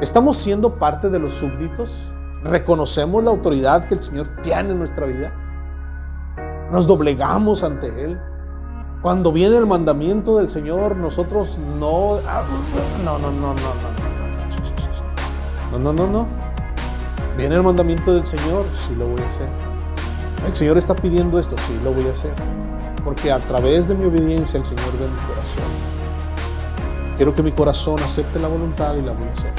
¿Estamos siendo parte de los súbditos? ¿Reconocemos la autoridad que el Señor tiene en nuestra vida? ¿Nos doblegamos ante Él? Cuando viene el mandamiento del Señor, nosotros no. No. Viene el mandamiento del Señor, sí lo voy a hacer. El Señor está pidiendo esto, sí lo voy a hacer. Porque a través de mi obediencia el Señor ve mi corazón. Quiero que mi corazón acepte la voluntad y la voy a hacer.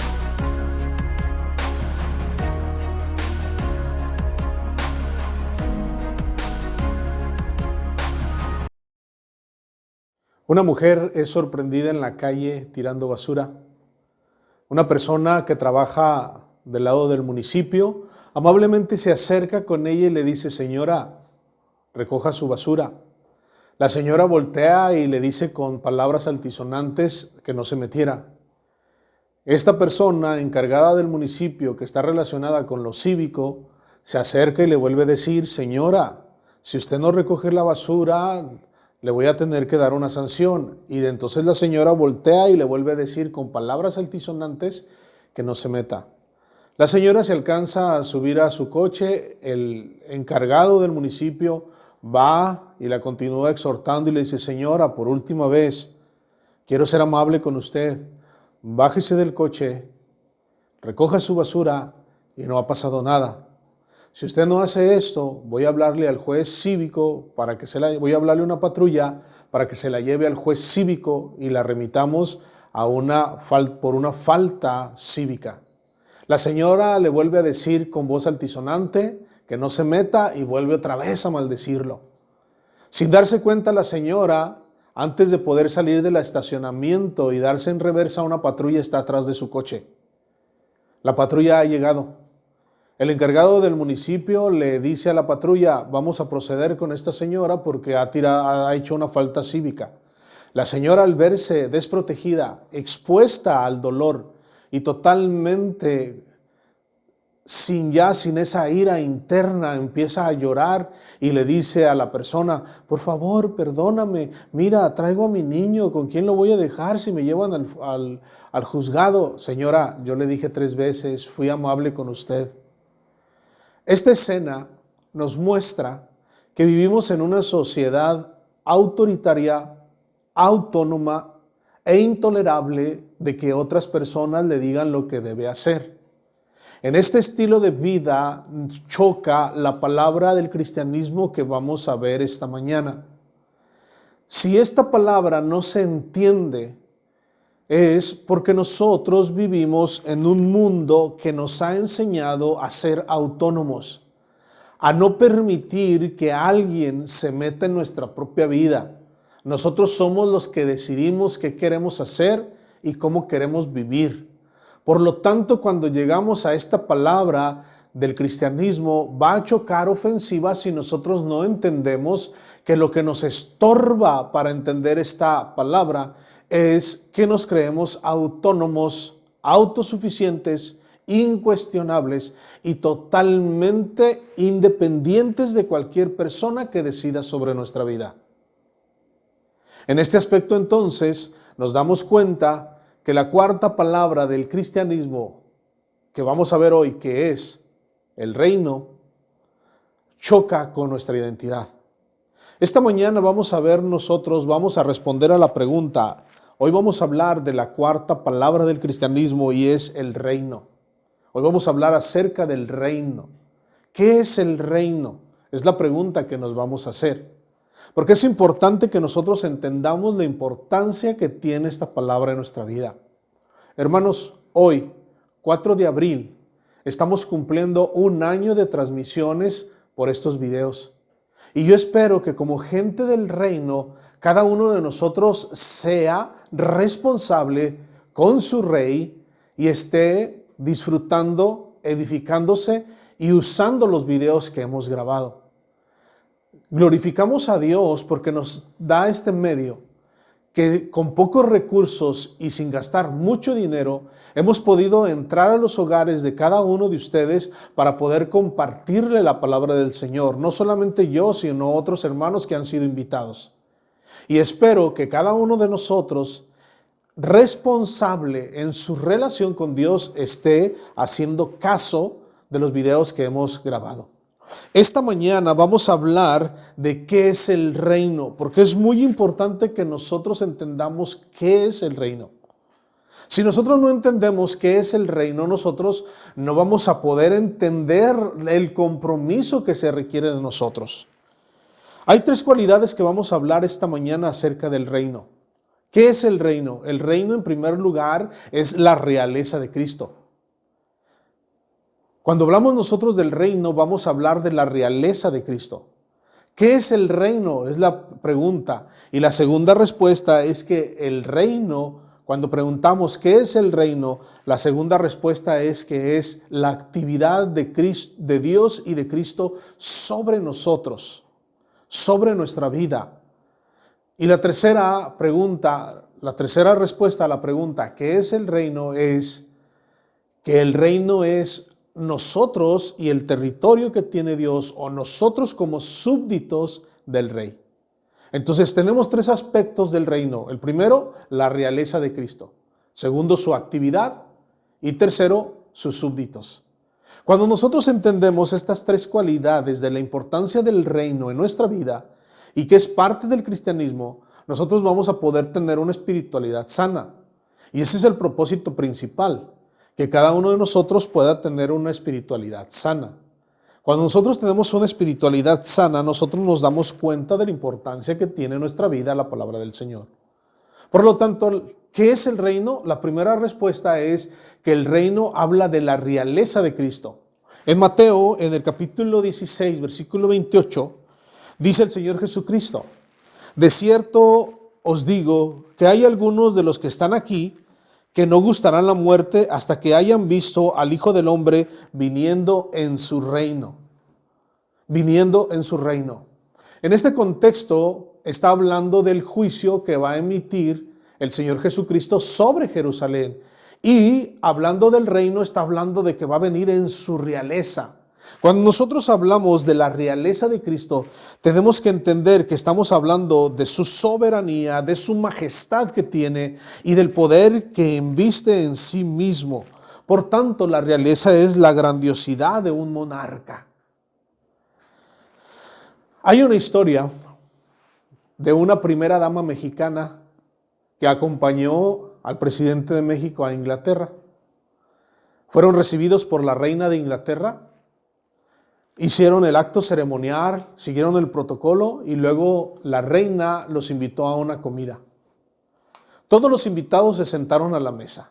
Una mujer es sorprendida en la calle tirando basura. Una persona que trabaja del lado del municipio amablemente se acerca con ella y le dice: señora, recoja su basura. La señora voltea y le dice con palabras altisonantes que no se metiera. Esta persona encargada del municipio que está relacionada con lo cívico se acerca y le vuelve a decir: señora, si usted no recoge la basura, le voy a tener que dar una sanción. Y entonces la señora voltea y le vuelve a decir con palabras altisonantes que no se meta. La señora se alcanza a subir a su coche, el encargado del municipio va y la continúa exhortando y le dice: señora, por última vez, quiero ser amable con usted, bájese del coche, recoja su basura y no ha pasado nada. Si usted no hace esto, voy a hablarle al juez cívico voy a hablarle a una patrulla para que se la lleve al juez cívico y la remitamos por una falta cívica. La señora le vuelve a decir con voz altisonante que no se meta y vuelve otra vez a maldecirlo. Sin darse cuenta la señora, antes de poder salir del estacionamiento y darse en reversa, una patrulla está atrás de su coche. La patrulla ha llegado. El encargado del municipio le dice a la patrulla: vamos a proceder con esta señora porque ha hecho una falta cívica. La señora, al verse desprotegida, expuesta al dolor y totalmente sin esa ira interna, empieza a llorar y le dice a la persona: por favor, perdóname, mira, traigo a mi niño, ¿con quién lo voy a dejar si me llevan al juzgado? Señora, yo le dije 3 veces, fui amable con usted. Esta escena nos muestra que vivimos en una sociedad autoritaria, autónoma e intolerable de que otras personas le digan lo que debe hacer. En este estilo de vida choca la palabra del cristianismo que vamos a ver esta mañana. Si esta palabra no se entiende, es porque nosotros vivimos en un mundo que nos ha enseñado a ser autónomos, a no permitir que alguien se meta en nuestra propia vida. Nosotros somos los que decidimos qué queremos hacer y cómo queremos vivir. Por lo tanto, cuando llegamos a esta palabra del cristianismo, va a chocar ofensiva si nosotros no entendemos que lo que nos estorba para entender esta palabra es que nos creemos autónomos, autosuficientes, incuestionables y totalmente independientes de cualquier persona que decida sobre nuestra vida. En este aspecto, entonces, nos damos cuenta que la cuarta palabra del cristianismo que vamos a ver hoy, que es el reino, choca con nuestra identidad. Esta mañana vamos a responder a la pregunta. Hoy vamos a hablar de la cuarta palabra del cristianismo y es el reino. Hoy vamos a hablar acerca del reino. ¿Qué es el reino? Es la pregunta que nos vamos a hacer. Porque es importante que nosotros entendamos la importancia que tiene esta palabra en nuestra vida. Hermanos, hoy, 4 de abril, estamos cumpliendo 1 año de transmisiones por estos videos. Y yo espero que como gente del reino, cada uno de nosotros sea responsable con su rey y esté disfrutando, edificándose y usando los videos que hemos grabado. Glorificamos a Dios porque nos da este medio que con pocos recursos y sin gastar mucho dinero hemos podido entrar a los hogares de cada uno de ustedes para poder compartirle la palabra del Señor. No solamente yo, sino otros hermanos que han sido invitados. Y espero que cada uno de nosotros responsable en su relación con Dios esté haciendo caso de los videos que hemos grabado. Esta mañana vamos a hablar de qué es el reino, porque es muy importante que nosotros entendamos qué es el reino. Si nosotros no entendemos qué es el reino, nosotros no vamos a poder entender el compromiso que se requiere de nosotros. Hay 3 cualidades que vamos a hablar esta mañana acerca del reino. ¿Qué es el reino? El reino, en primer lugar, es la realeza de Cristo. Cuando hablamos nosotros del reino, vamos a hablar de la realeza de Cristo. ¿Qué es el reino? Es la pregunta. Y la segunda respuesta es que el reino, cuando preguntamos qué es el reino, la segunda respuesta es que es la actividad de Cristo, de Dios y de Cristo sobre nosotros, sobre nuestra vida. Y la tercera respuesta a la pregunta, ¿qué es el reino? Es que el reino es nosotros y el territorio que tiene Dios, o nosotros como súbditos del rey. Entonces tenemos 3 aspectos del reino. El primero, la realeza de Cristo. Segundo, su actividad. Y tercero, sus súbditos. Cuando nosotros entendemos estas 3 cualidades de la importancia del reino en nuestra vida y que es parte del cristianismo, nosotros vamos a poder tener una espiritualidad sana. Y ese es el propósito principal, que cada uno de nosotros pueda tener una espiritualidad sana. Cuando nosotros tenemos una espiritualidad sana, nosotros nos damos cuenta de la importancia que tiene en nuestra vida la palabra del Señor. Por lo tanto, ¿qué es el reino? La primera respuesta es que el reino habla de la realeza de Cristo. En Mateo, en el capítulo 16, versículo 28, dice el Señor Jesucristo: de cierto os digo que hay algunos de los que están aquí que no gustarán la muerte hasta que hayan visto al Hijo del Hombre viniendo en su reino. Viniendo en su reino. En este contexto está hablando del juicio que va a emitir el Señor Jesucristo sobre Jerusalén. Y hablando del reino, está hablando de que va a venir en su realeza. Cuando nosotros hablamos de la realeza de Cristo, tenemos que entender que estamos hablando de su soberanía, de su majestad que tiene y del poder que embiste en sí mismo. Por tanto, la realeza es la grandiosidad de un monarca. Hay una historia de una primera dama mexicana que acompañó al presidente de México a Inglaterra. Fueron recibidos por la reina de Inglaterra. Hicieron el acto ceremonial, siguieron el protocolo y luego la reina los invitó a una comida. Todos los invitados se sentaron a la mesa,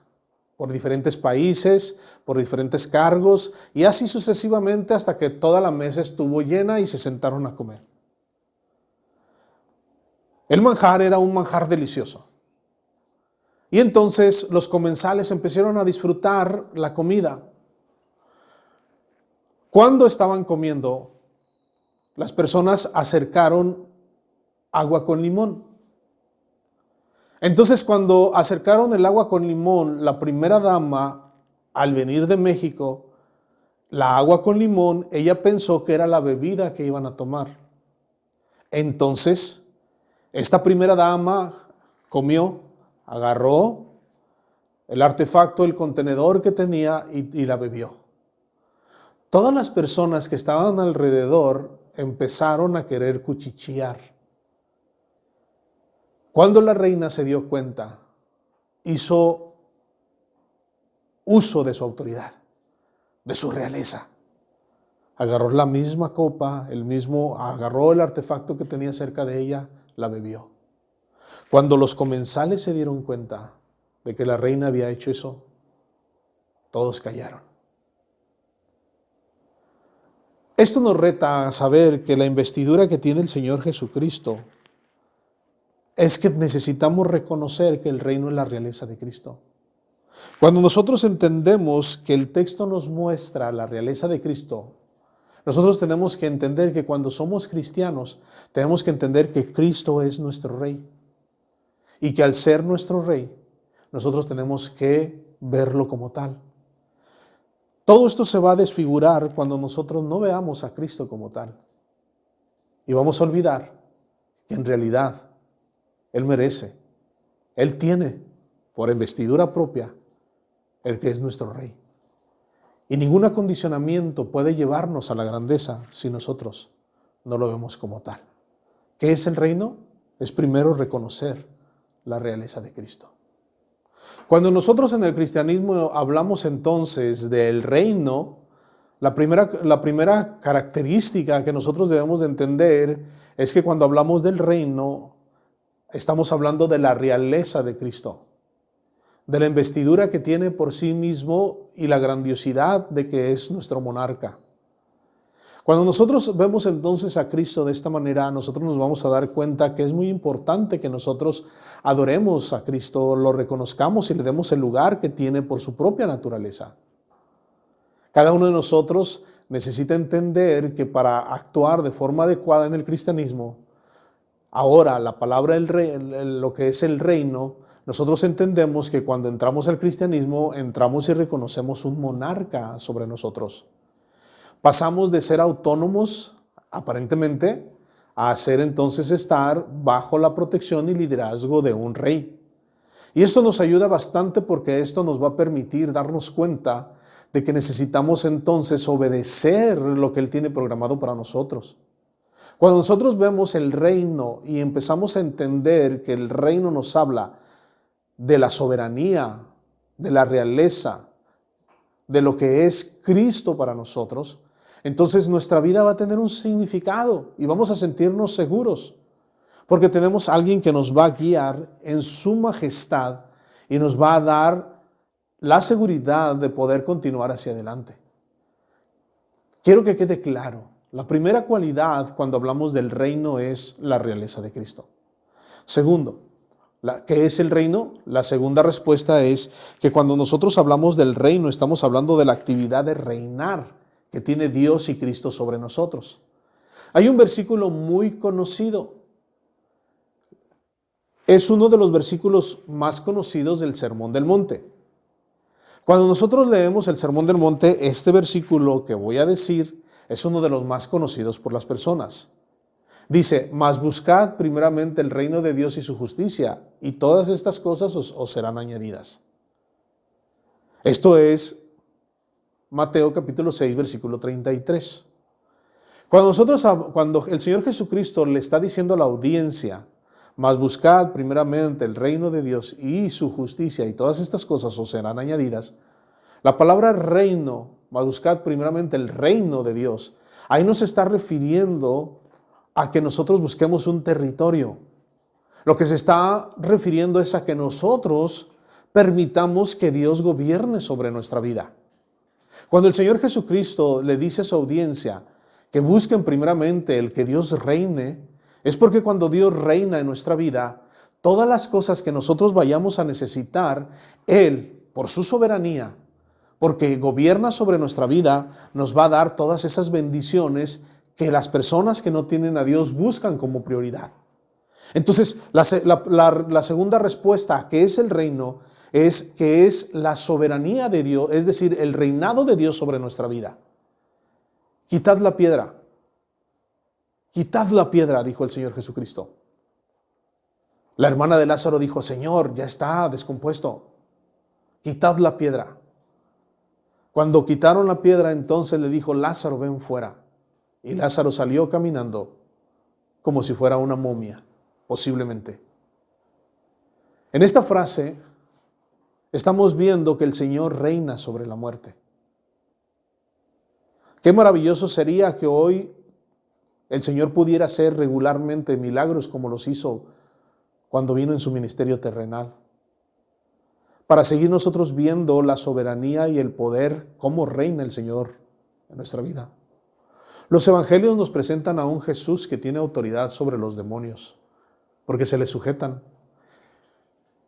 por diferentes países, por diferentes cargos, y así sucesivamente hasta que toda la mesa estuvo llena y se sentaron a comer. El manjar era un manjar delicioso. Y entonces los comensales empezaron a disfrutar la comida. Cuando estaban comiendo, las personas acercaron agua con limón. Entonces, cuando acercaron el agua con limón, la primera dama, al venir de México, la agua con limón, ella pensó que era la bebida que iban a tomar. Entonces, esta primera dama comió, agarró el artefacto, el contenedor que tenía y la bebió. Todas las personas que estaban alrededor empezaron a querer cuchichear. Cuando la reina se dio cuenta, hizo uso de su autoridad, de su realeza. Agarró la misma copa, agarró el artefacto que tenía cerca de ella, la bebió. Cuando los comensales se dieron cuenta de que la reina había hecho eso, todos callaron. Esto nos reta a saber que la investidura que tiene el Señor Jesucristo es que necesitamos reconocer que el reino es la realeza de Cristo. Cuando nosotros entendemos que el texto nos muestra la realeza de Cristo, nosotros tenemos que entender que cuando somos cristianos, tenemos que entender que Cristo es nuestro Rey. Y que al ser nuestro Rey, nosotros tenemos que verlo como tal. Todo esto se va a desfigurar cuando nosotros no veamos a Cristo como tal. Y vamos a olvidar que en realidad Él merece, Él tiene, por investidura propia, el que es nuestro Rey. Y ningún acondicionamiento puede llevarnos a la grandeza si nosotros no lo vemos como tal. ¿Qué es el reino? Es primero reconocer la realeza de Cristo. Cuando nosotros en el cristianismo hablamos entonces del reino, la primera característica que nosotros debemos de entender es que cuando hablamos del reino, estamos hablando de la realeza de Cristo, de la investidura que tiene por sí mismo y la grandiosidad de que es nuestro monarca. Cuando nosotros vemos entonces a Cristo de esta manera, nosotros nos vamos a dar cuenta que es muy importante que nosotros adoremos a Cristo, lo reconozcamos y le demos el lugar que tiene por su propia naturaleza. Cada uno de nosotros necesita entender que para actuar de forma adecuada en el cristianismo, ahora la palabra lo que es el reino, nosotros entendemos que cuando entramos al cristianismo, entramos y reconocemos un monarca sobre nosotros. Pasamos de ser autónomos, aparentemente, a ser entonces estar bajo la protección y liderazgo de un rey. Y esto nos ayuda bastante porque esto nos va a permitir darnos cuenta de que necesitamos entonces obedecer lo que Él tiene programado para nosotros. Cuando nosotros vemos el reino y empezamos a entender que el reino nos habla de la soberanía, de la realeza, de lo que es Cristo para nosotros, entonces nuestra vida va a tener un significado y vamos a sentirnos seguros, porque tenemos a alguien que nos va a guiar en su majestad y nos va a dar la seguridad de poder continuar hacia adelante. Quiero que quede claro, la primera cualidad cuando hablamos del reino es la realeza de Cristo. Segundo, ¿qué es el reino? La segunda respuesta es que cuando nosotros hablamos del reino, estamos hablando de la actividad de reinar que tiene Dios y Cristo sobre nosotros. Hay un versículo muy conocido. Es uno de los versículos más conocidos del Sermón del Monte. Cuando nosotros leemos el Sermón del Monte, este versículo que voy a decir es uno de los más conocidos por las personas. Dice, mas buscad primeramente el reino de Dios y su justicia, y todas estas cosas os serán añadidas. Esto es Mateo capítulo 6, versículo 33. Cuando el Señor Jesucristo le está diciendo a la audiencia, mas buscad primeramente el reino de Dios y su justicia, y todas estas cosas os serán añadidas, la palabra reino, mas buscad primeramente el reino de Dios, ahí nos está refiriendo a que nosotros busquemos un territorio. Lo que se está refiriendo es a que nosotros permitamos que Dios gobierne sobre nuestra vida. Cuando el Señor Jesucristo le dice a su audiencia que busquen primeramente el que Dios reine, es porque cuando Dios reina en nuestra vida, todas las cosas que nosotros vayamos a necesitar, Él, por su soberanía, porque gobierna sobre nuestra vida, nos va a dar todas esas bendiciones que las personas que no tienen a Dios buscan como prioridad. Entonces, la segunda respuesta a qué es el reino es que es la soberanía de Dios, es decir, el reinado de Dios sobre nuestra vida. Quitad la piedra. Quitad la piedra, dijo el Señor Jesucristo. La hermana de Lázaro dijo, Señor, ya está descompuesto. Quitad la piedra. Cuando quitaron la piedra, entonces le dijo, Lázaro, ven fuera. Y Lázaro salió caminando como si fuera una momia, posiblemente. En esta frase estamos viendo que el Señor reina sobre la muerte. Qué maravilloso sería que hoy el Señor pudiera hacer regularmente milagros como los hizo cuando vino en su ministerio terrenal. Para seguir nosotros viendo la soberanía y el poder, cómo reina el Señor en nuestra vida. Los evangelios nos presentan a un Jesús que tiene autoridad sobre los demonios, porque se le sujetan.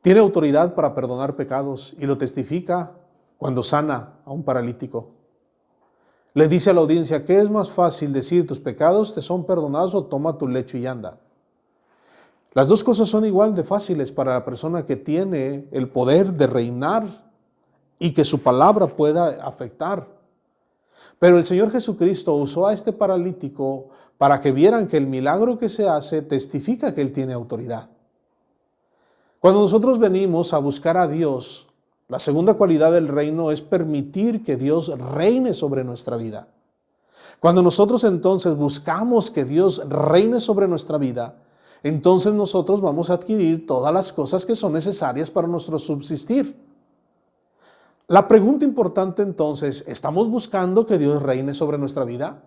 Tiene autoridad para perdonar pecados y lo testifica cuando sana a un paralítico. Le dice a la audiencia, ¿qué es más fácil decir, tus pecados te son perdonados o toma tu lecho y anda? Las dos cosas son igual de fáciles para la persona que tiene el poder de reinar y que su palabra pueda afectar. Pero el Señor Jesucristo usó a este paralítico para que vieran que el milagro que se hace testifica que Él tiene autoridad. Cuando nosotros venimos a buscar a Dios, la segunda cualidad del reino es permitir que Dios reine sobre nuestra vida. Cuando nosotros entonces buscamos que Dios reine sobre nuestra vida, entonces nosotros vamos a adquirir todas las cosas que son necesarias para nuestro subsistir. La pregunta importante entonces, ¿estamos buscando que Dios reine sobre nuestra vida?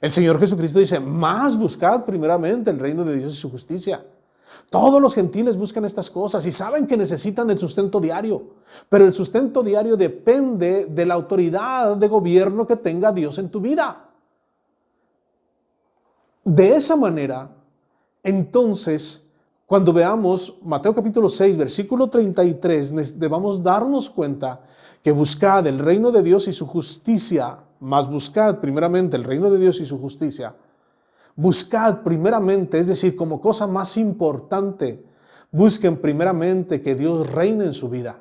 El Señor Jesucristo dice, más buscad primeramente el reino de Dios y su justicia. Todos los gentiles buscan estas cosas y saben que necesitan el sustento diario, pero el sustento diario depende de la autoridad de gobierno que tenga Dios en tu vida. De esa manera, entonces, cuando veamos Mateo capítulo 6, versículo 33, debamos darnos cuenta que buscad el reino de Dios y su justicia, más buscad primeramente el reino de Dios y su justicia. Buscad primeramente, es decir, como cosa más importante, busquen primeramente que Dios reine en su vida.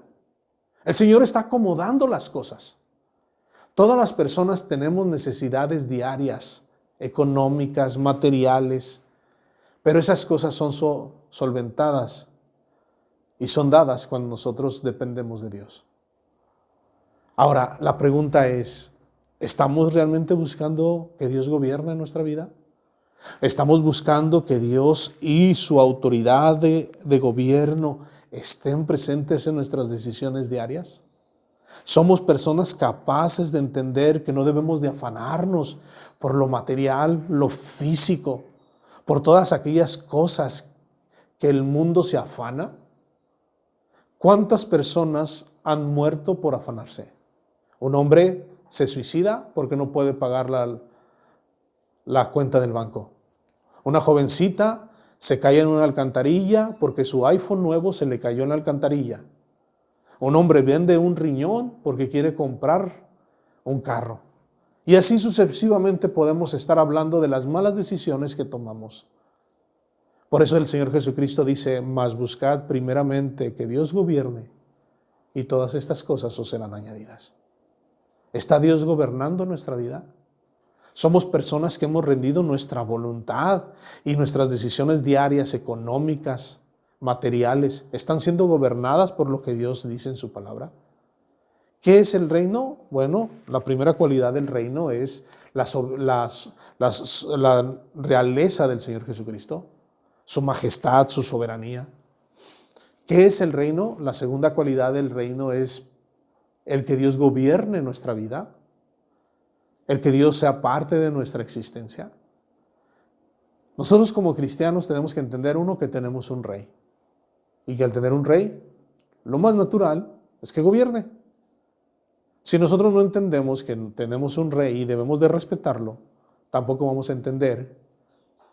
El Señor está acomodando las cosas. Todas las personas tenemos necesidades diarias, económicas, materiales, pero esas cosas son solventadas y son dadas cuando nosotros dependemos de Dios. Ahora, la pregunta es, ¿estamos realmente buscando que Dios gobierne nuestra vida? ¿Estamos buscando que Dios y su autoridad de gobierno estén presentes en nuestras decisiones diarias? ¿Somos personas capaces de entender que no debemos de afanarnos por lo material, lo físico, por todas aquellas cosas que el mundo se afana? ¿Cuántas personas han muerto por afanarse? Un hombre se suicida porque no puede pagar la cuenta del banco. Una jovencita se cae en una alcantarilla porque su iPhone nuevo se le cayó en la alcantarilla. Un hombre vende un riñón porque quiere comprar un carro. Y así sucesivamente podemos estar hablando de las malas decisiones que tomamos. Por eso el Señor Jesucristo dice, mas buscad primeramente que Dios gobierne y todas estas cosas os serán añadidas. ¿Está Dios gobernando nuestra vida? Somos personas que hemos rendido nuestra voluntad y nuestras decisiones diarias, económicas, materiales, ¿están siendo gobernadas por lo que Dios dice en su palabra? ¿Qué es el reino? Bueno, la primera cualidad del reino es la realeza del Señor Jesucristo, su majestad, su soberanía. ¿Qué es el reino? La segunda cualidad del reino es el que Dios gobierne nuestra vida, el que Dios sea parte de nuestra existencia. Nosotros como cristianos tenemos que entender, uno, que tenemos un rey. Y que al tener un rey, lo más natural es que gobierne. Si nosotros no entendemos que tenemos un rey y debemos de respetarlo, tampoco vamos a entender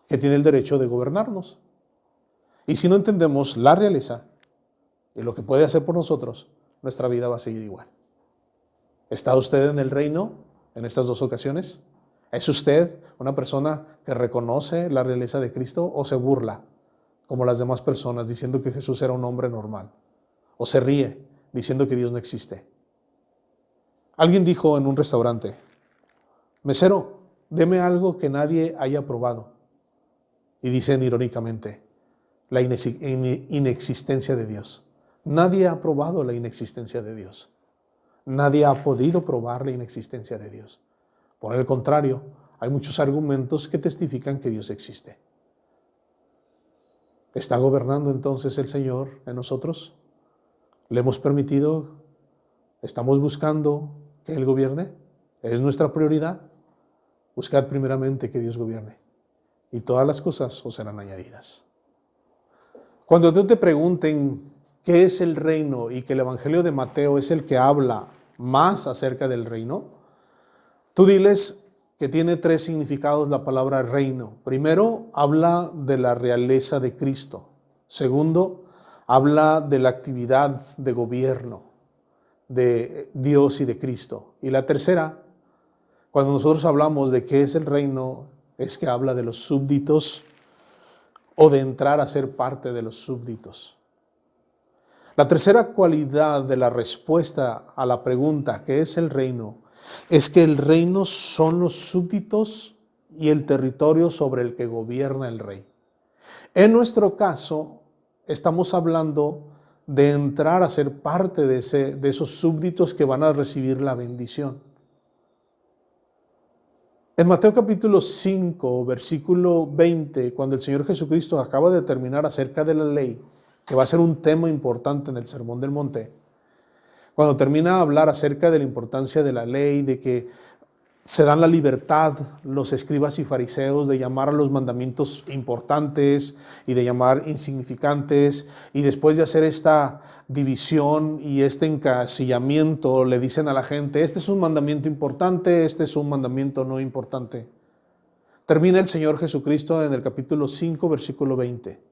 que tiene el derecho de gobernarnos. Y si no entendemos la realeza y lo que puede hacer por nosotros, nuestra vida va a seguir igual. ¿Está usted en el reino en estas dos ocasiones? ¿Es usted una persona que reconoce la realeza de Cristo o se burla como las demás personas diciendo que Jesús era un hombre normal? ¿O se ríe diciendo que Dios no existe? Alguien dijo en un restaurante, mesero, deme algo que nadie haya probado. Y dicen irónicamente, la inexistencia de Dios. Nadie ha probado la inexistencia de Dios. Nadie ha podido probar la inexistencia de Dios. Por el contrario, hay muchos argumentos que testifican que Dios existe. ¿Está gobernando entonces el Señor en nosotros? ¿Le hemos permitido? ¿Estamos buscando que Él gobierne? ¿Es nuestra prioridad? Buscad primeramente que Dios gobierne y todas las cosas os serán añadidas. Cuando te pregunten qué es el reino y que el Evangelio de Mateo es el que habla más acerca del reino, tú diles que tiene tres significados la palabra reino. Primero, habla de la realeza de Cristo. Segundo, habla de la actividad de gobierno de Dios y de Cristo. Y la tercera, cuando nosotros hablamos de qué es el reino, es que habla de los súbditos o de entrar a ser parte de los súbditos. La tercera cualidad de la respuesta a la pregunta ¿qué es el reino? Es que el reino son los súbditos y el territorio sobre el que gobierna el rey. En nuestro caso, estamos hablando de entrar a ser parte de esos súbditos que van a recibir la bendición. En Mateo capítulo 5, versículo 20, cuando el Señor Jesucristo acaba de terminar acerca de la ley, que va a ser un tema importante en el Sermón del Monte, cuando termina a hablar acerca de la importancia de la ley, de que se dan la libertad los escribas y fariseos de llamar a los mandamientos importantes y de llamar insignificantes, y después de hacer esta división y este encasillamiento le dicen a la gente, este es un mandamiento importante, este es un mandamiento no importante. Termina el Señor Jesucristo en el capítulo 5, versículo 20.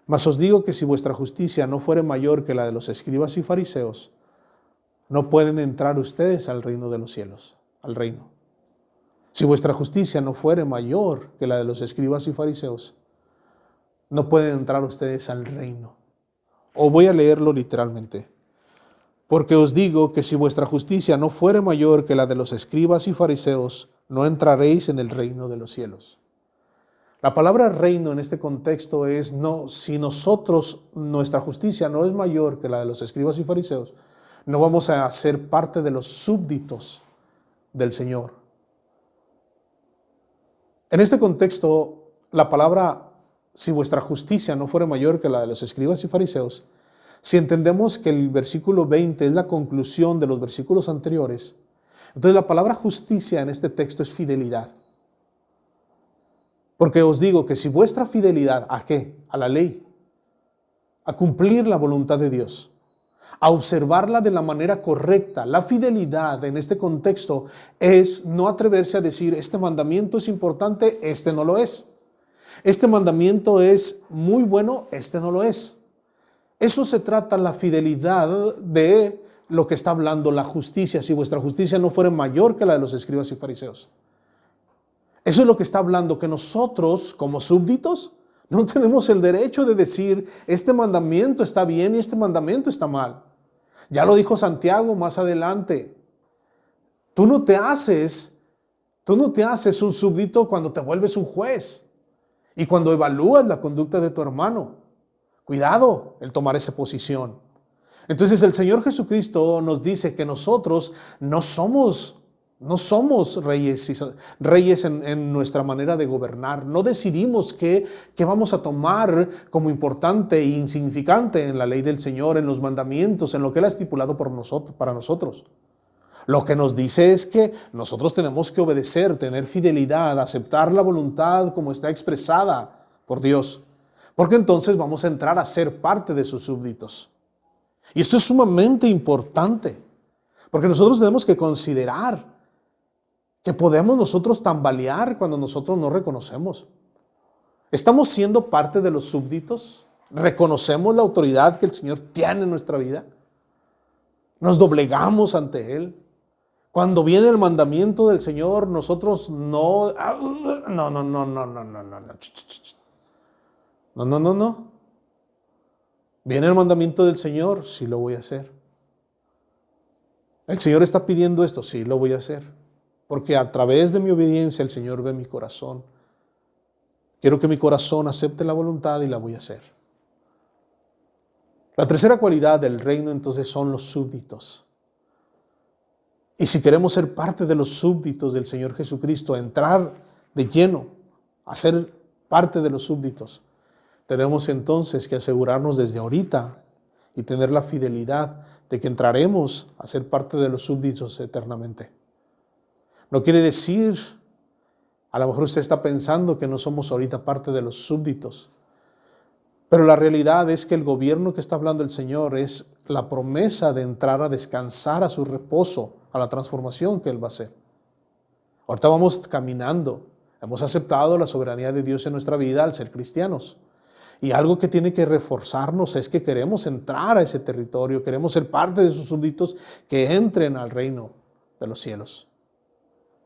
Mas os digo que si vuestra justicia no fuere mayor que la de los escribas y fariseos, no pueden entrar ustedes al reino de los cielos. Al reino. Si vuestra justicia no fuere mayor que la de los escribas y fariseos, no pueden entrar ustedes al reino. O voy a leerlo literalmente. Porque os digo que si vuestra justicia no fuere mayor que la de los escribas y fariseos, no entraréis en el reino de los cielos. La palabra reino en este contexto es, no, si nuestra justicia no es mayor que la de los escribas y fariseos, no vamos a ser parte de los súbditos del Señor. En este contexto, la palabra, si vuestra justicia no fuera mayor que la de los escribas y fariseos, si entendemos que el versículo 20 es la conclusión de los versículos anteriores, entonces la palabra justicia en este texto es fidelidad. Porque os digo que si vuestra fidelidad, ¿a qué? A la ley, a cumplir la voluntad de Dios, a observarla de la manera correcta. La fidelidad en este contexto es no atreverse a decir, este mandamiento es importante, este no lo es. Este mandamiento es muy bueno, este no lo es. Eso se trata la fidelidad de lo que está hablando la justicia, si vuestra justicia no fuera mayor que la de los escribas y fariseos. Eso es lo que está hablando, que nosotros como súbditos no tenemos el derecho de decir, este mandamiento está bien y este mandamiento está mal. Ya lo dijo Santiago más adelante. Tú no te haces un súbdito cuando te vuelves un juez y cuando evalúas la conducta de tu hermano. Cuidado el tomar esa posición. Entonces el Señor Jesucristo nos dice que nosotros no somos reyes en nuestra manera de gobernar. No decidimos qué vamos a tomar como importante e insignificante en la ley del Señor, en los mandamientos, en lo que Él ha estipulado para nosotros. Lo que nos dice es que nosotros tenemos que obedecer, tener fidelidad, aceptar la voluntad como está expresada por Dios, porque entonces vamos a entrar a ser parte de sus súbditos. Y esto es sumamente importante, porque nosotros tenemos que considerar que podemos nosotros tambalear cuando nosotros no reconocemos. ¿Estamos siendo parte de los súbditos? ¿Reconocemos la autoridad que el Señor tiene en nuestra vida? ¿Nos doblegamos ante Él? Cuando viene el mandamiento del Señor, nosotros no. No. Viene el mandamiento del Señor, sí lo voy a hacer. El Señor está pidiendo esto, sí lo voy a hacer. Porque a través de mi obediencia el Señor ve mi corazón. Quiero que mi corazón acepte la voluntad y la voy a hacer. La tercera cualidad del reino entonces son los súbditos. Y si queremos ser parte de los súbditos del Señor Jesucristo, entrar de lleno a ser parte de los súbditos, tenemos entonces que asegurarnos desde ahorita y tener la fidelidad de que entraremos a ser parte de los súbditos eternamente. No quiere decir, a lo mejor usted está pensando que no somos ahorita parte de los súbditos, pero la realidad es que el gobierno que está hablando el Señor es la promesa de entrar a descansar a su reposo, a la transformación que Él va a hacer. Ahorita vamos caminando, hemos aceptado la soberanía de Dios en nuestra vida al ser cristianos. Y algo que tiene que reforzarnos es que queremos entrar a ese territorio, queremos ser parte de esos súbditos que entren al reino de los cielos.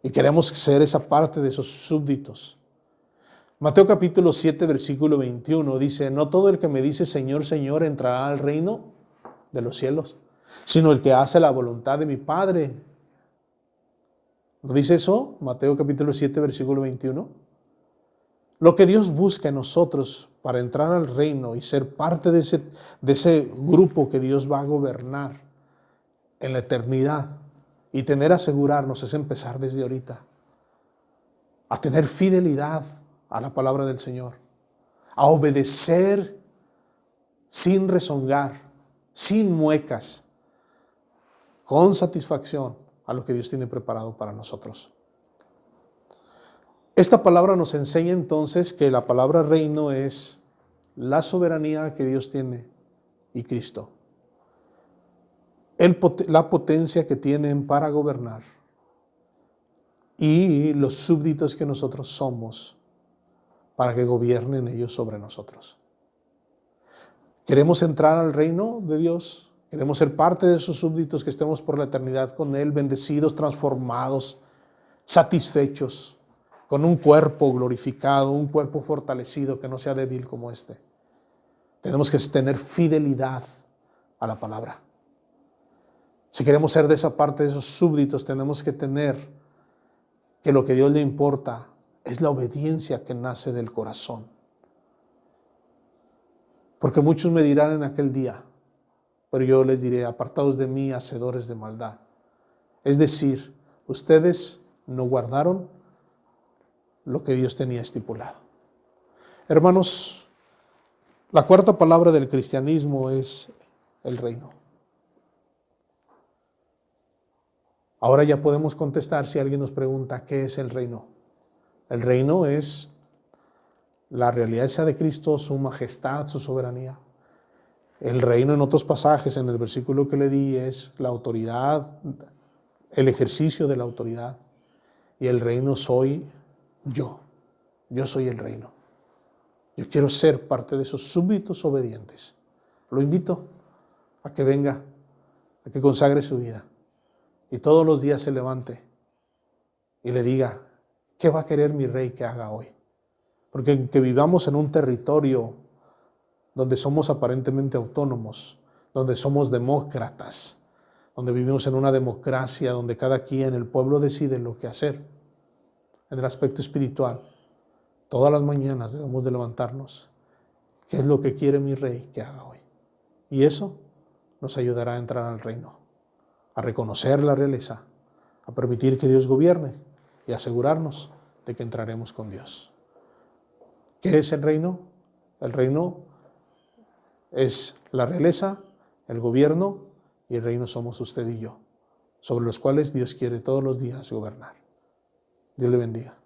Y queremos ser esa parte de esos súbditos. Mateo capítulo 7, versículo 21 dice, no todo el que me dice Señor, Señor entrará al reino de los cielos, sino el que hace la voluntad de mi Padre. ¿No dice eso? Mateo capítulo 7, versículo 21. Lo que Dios busca en nosotros para entrar al reino y ser parte de ese grupo que Dios va a gobernar en la eternidad y tener asegurarnos es empezar desde ahorita a tener fidelidad a la palabra del Señor, a obedecer sin rezongar, sin muecas, con satisfacción a lo que Dios tiene preparado para nosotros. Esta palabra nos enseña entonces que la palabra reino es la soberanía que Dios tiene y Cristo. La potencia que tienen para gobernar y los súbditos que nosotros somos para que gobiernen ellos sobre nosotros. ¿Queremos entrar al reino de Dios? ¿Queremos ser parte de esos súbditos que estemos por la eternidad con Él, bendecidos, transformados, satisfechos, con un cuerpo glorificado, un cuerpo fortalecido que no sea débil como este? Tenemos que tener fidelidad a la palabra. Si queremos ser de esa parte de esos súbditos, tenemos que tener que lo que a Dios le importa es la obediencia que nace del corazón. Porque muchos me dirán en aquel día, pero yo les diré: apartados de mí, hacedores de maldad. Es decir, ustedes no guardaron lo que Dios tenía estipulado. Hermanos, la cuarta palabra del cristianismo es el reino. Ahora ya podemos contestar si alguien nos pregunta ¿qué es el reino? El reino es la realeza de Cristo, su majestad, su soberanía. El reino, en otros pasajes, en el versículo que le di, es la autoridad, el ejercicio de la autoridad. Y el reino soy yo. Yo soy el reino. Yo quiero ser parte de esos súbditos obedientes. Lo invito a que venga, a que consagre su vida y todos los días se levante y le diga: ¿qué va a querer mi rey que haga hoy? Porque aunque vivamos en un territorio donde somos aparentemente autónomos, donde somos demócratas, donde vivimos en una democracia donde cada quien, el pueblo, decide lo que hacer, en el aspecto espiritual, todas las mañanas debemos de levantarnos. ¿Qué es lo que quiere mi rey que haga hoy? Y eso nos ayudará a entrar al reino, a reconocer la realeza, a permitir que Dios gobierne y asegurarnos de que entraremos con Dios. ¿Qué es el reino? El reino es la realeza, el gobierno, y el reino somos usted y yo, sobre los cuales Dios quiere todos los días gobernar. Dios le bendiga.